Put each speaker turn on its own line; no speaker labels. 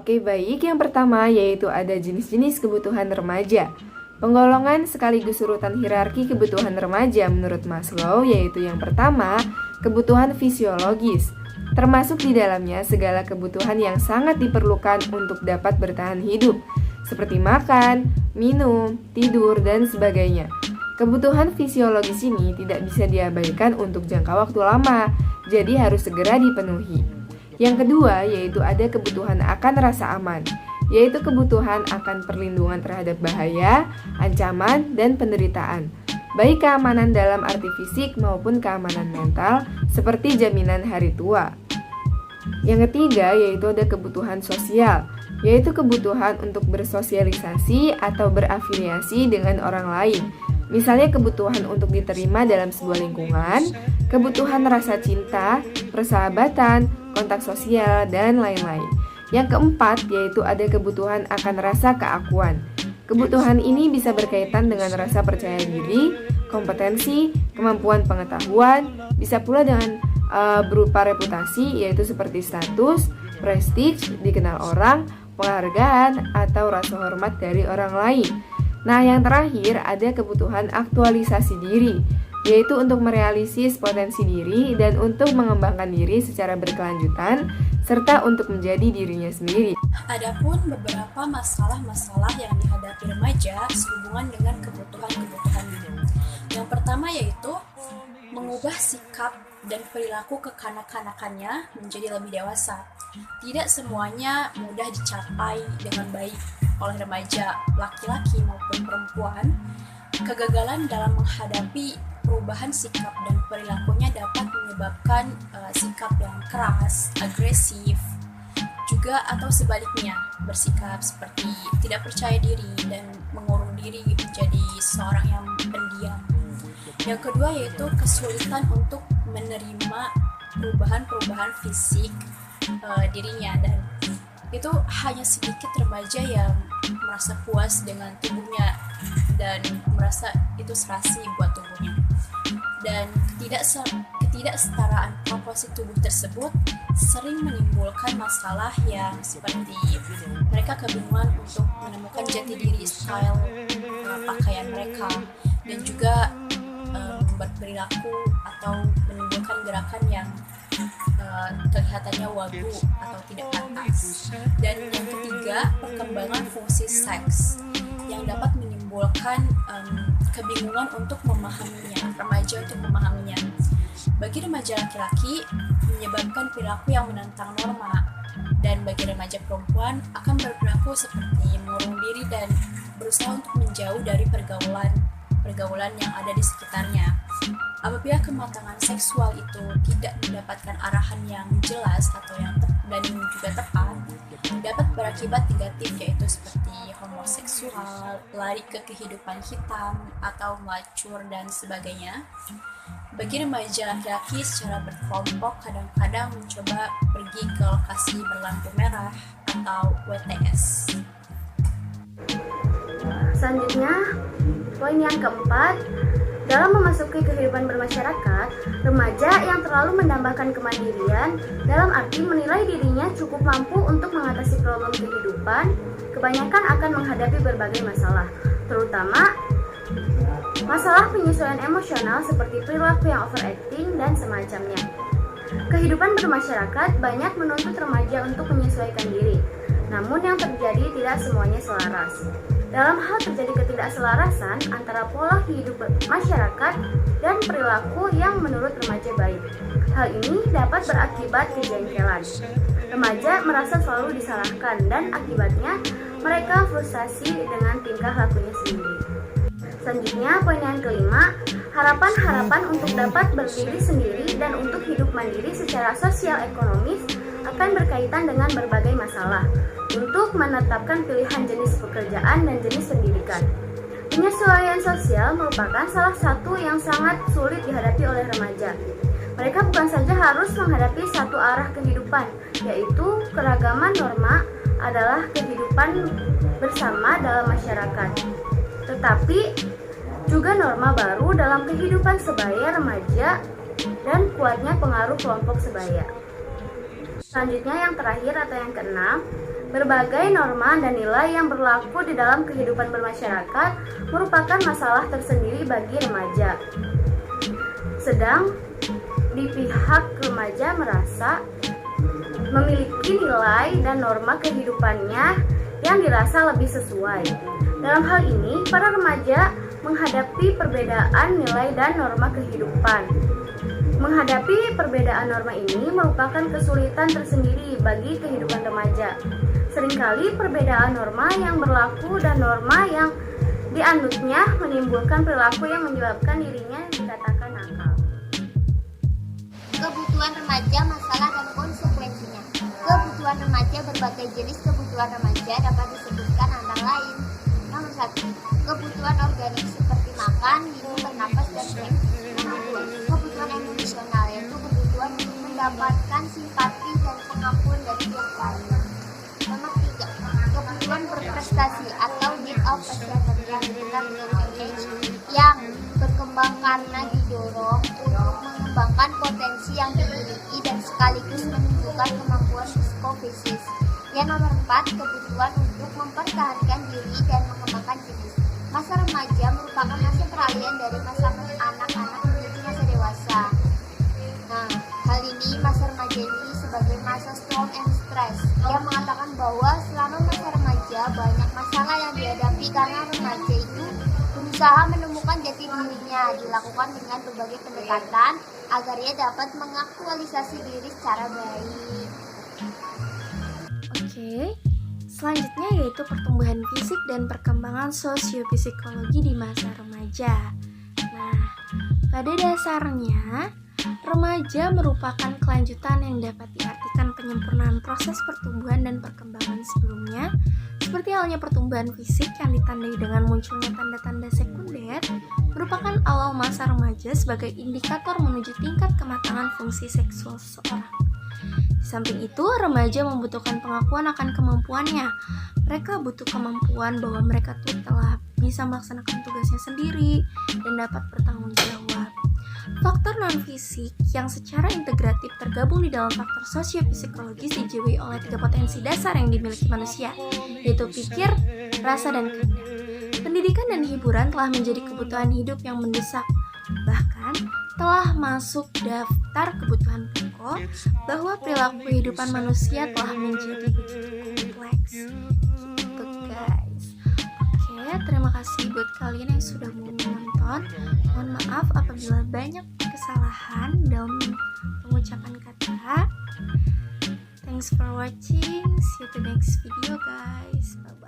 Oke, baik. Yang pertama yaitu ada jenis-jenis kebutuhan remaja. Penggolongan sekaligus urutan hierarki kebutuhan remaja menurut Maslow yaitu yang pertama, kebutuhan fisiologis. Termasuk di dalamnya segala kebutuhan yang sangat diperlukan untuk dapat bertahan hidup, seperti makan, minum, tidur, dan sebagainya. Kebutuhan fisiologis ini tidak bisa diabaikan untuk jangka waktu lama, jadi harus segera dipenuhi. Yang kedua yaitu ada kebutuhan akan rasa aman, yaitu kebutuhan akan perlindungan terhadap bahaya, ancaman, dan penderitaan, baik keamanan dalam arti fisik maupun keamanan mental, seperti jaminan hari tua. Yang ketiga yaitu ada kebutuhan sosial, yaitu kebutuhan untuk bersosialisasi atau berafiliasi dengan orang lain. Misalnya kebutuhan untuk diterima dalam sebuah lingkungan, kebutuhan rasa cinta, persahabatan, kontak sosial, dan lain-lain. Yang keempat yaitu ada kebutuhan akan rasa keakuan. Kebutuhan ini bisa berkaitan dengan rasa percaya diri, kompetensi, kemampuan pengetahuan, bisa pula dengan berupa reputasi yaitu seperti status, prestige, dikenal orang, penghargaan, atau rasa hormat dari orang lain. Nah, yang terakhir ada kebutuhan aktualisasi diri, yaitu untuk merealisis potensi diri dan untuk mengembangkan diri secara berkelanjutan, serta untuk menjadi dirinya sendiri.
Adapun beberapa masalah-masalah yang dihadapi remaja sehubungan dengan kebutuhan-kebutuhan ini. Yang pertama yaitu mengubah sikap dan perilaku kekanak-kanakannya menjadi lebih dewasa. Tidak semuanya mudah dicapai dengan baik oleh remaja, laki-laki maupun perempuan. Kegagalan dalam menghadapi perubahan sikap dan perilakunya dapat menyebabkan sikap yang keras, agresif, juga atau sebaliknya bersikap seperti tidak percaya diri dan mengurung diri menjadi seorang yang pendiam. Yang kedua yaitu kesulitan untuk menerima perubahan-perubahan fisik dirinya, dan itu hanya sedikit remaja yang merasa puas dengan tubuhnya dan merasa itu serasi buat tubuhnya. Dan ketidaksetaraan proporsi tubuh tersebut sering menimbulkan masalah yang seperti mereka kebingungan untuk menemukan jati diri style pakaian mereka, dan juga berperilaku atau menimbulkan gerakan yang kelihatannya wagu atau tidak pantas. Dan yang ketiga, perkembangan fungsi seks yang dapat menimbulkan kebingungan untuk memahaminya, remaja untuk memahaminya. Bagi remaja laki-laki, menyebabkan perilaku yang menentang norma, dan bagi remaja perempuan akan berperilaku seperti mengurung diri dan berusaha untuk menjauh dari pergaulan yang ada di sekitarnya. Apabila kematangan seksual itu tidak mendapatkan arahan yang jelas atau yang dan juga tepat, dapat berakibat negatif, yaitu seperti homoseksual, lari ke kehidupan hitam, atau melacur dan sebagainya. Bagi remaja laki-laki secara berkelompok kadang-kadang mencoba pergi ke lokasi berlampu merah atau WTS.
Selanjutnya, poin yang keempat, dalam memasuki kehidupan bermasyarakat, remaja yang terlalu menambahkan kemandirian dalam arti menilai dirinya cukup mampu untuk mengatasi problem kehidupan, kebanyakan akan menghadapi berbagai masalah, terutama masalah penyesuaian emosional seperti perilaku yang overacting dan semacamnya. Kehidupan bermasyarakat banyak menuntut remaja untuk menyesuaikan diri, namun yang terjadi tidak semuanya selaras. Dalam hal terjadi ketidakselarasan antara pola hidup masyarakat dan perilaku yang menurut remaja baik. Hal ini dapat berakibat kejengkelan. Remaja merasa selalu disalahkan dan akibatnya mereka frustasi dengan tingkah lakunya sendiri. Selanjutnya, poin yang kelima, harapan-harapan untuk dapat berdiri sendiri dan untuk hidup mandiri secara sosial ekonomis akan berkaitan dengan berbagai masalah untuk menetapkan pilihan jenis pekerjaan dan jenis pendidikan. Penyesuaian sosial merupakan salah satu yang sangat sulit dihadapi oleh remaja. Mereka bukan saja harus menghadapi satu arah kehidupan, yaitu keragaman norma adalah kehidupan bersama dalam masyarakat, tetapi juga norma baru dalam kehidupan sebaya remaja dan kuatnya pengaruh kelompok sebaya. Selanjutnya yang terakhir atau yang keenam, Berbagai norma dan nilai yang berlaku di dalam kehidupan bermasyarakat merupakan masalah tersendiri bagi remaja. Sedang di pihak remaja merasa memiliki nilai dan norma kehidupannya yang dirasa lebih sesuai. Dalam hal ini, para remaja menghadapi perbedaan nilai dan norma kehidupan. Menghadapi perbedaan norma ini merupakan kesulitan tersendiri bagi kehidupan remaja. Seringkali perbedaan norma yang berlaku dan norma yang dianutnya menimbulkan perilaku yang menyebabkan dirinya dikatakan nakal.
Kebutuhan remaja, masalah dan konsekuensinya. Kebutuhan remaja, berbagai jenis kebutuhan remaja dapat disebutkan antara lain. Nomor 1, kebutuhan organik seperti makan, minum, bernapas, dan seks. Nomor 2, kebutuhan emosional, yaitu kebutuhan untuk mendapatkan simpati dan pengakuan dari pihak lain. Nomor 3, kebutuhan berprestasi atau need of achievement yang dikenal dengan age, yang berkembang karena didorong untuk mengembangkan potensi yang dimiliki dan sekaligus menunjukkan kemampuan psikofisik. Yang nomor 4, kebutuhan untuk mempertahankan diri dan mengembangkan jenis. Masa remaja merupakan masa peralihan dari masa anak-anak menuju masa dewasa. Nah, hal ini masa remaja ini sebagai masa storm and stress. Ia mengatakan bahwa selama masa remaja banyak masalah yang dihadapi karena remaja itu berusaha menemukan jati dirinya, dilakukan dengan berbagai pendekatan agar ia dapat mengaktualisasi diri secara baik.
Oke, selanjutnya yaitu pertumbuhan fisik dan perkembangan sosiopsikologi di masa remaja. Nah, pada dasarnya, remaja merupakan kelanjutan yang dapat diartikan penyempurnaan proses pertumbuhan dan perkembangan sebelumnya, seperti halnya pertumbuhan fisik yang ditandai dengan munculnya tanda-tanda sekunder, merupakan awal masa remaja sebagai indikator menuju tingkat kematangan fungsi seksual seseorang. Di samping itu, remaja membutuhkan pengakuan akan kemampuannya. Mereka butuh kemampuan bahwa mereka telah bisa melaksanakan tugasnya sendiri dan dapat bertanggung jawab. Faktor non-fisik yang secara integratif tergabung di dalam faktor sosiopsikologis dijiwai oleh 3 potensi dasar yang dimiliki manusia, yaitu pikir, rasa, dan kehendak. Pendidikan dan hiburan telah menjadi kebutuhan hidup yang mendesak, bahkan telah masuk daftar kebutuhan pokok, bahwa perilaku kehidupan manusia telah menjadi begitu kompleks. Gitu guys. Oke, terima kasih buat kalian yang sudah menonton. Mohon maaf apabila banyak kesalahan dalam pengucapan kata. Thanks for watching. See you to next video guys. Bye.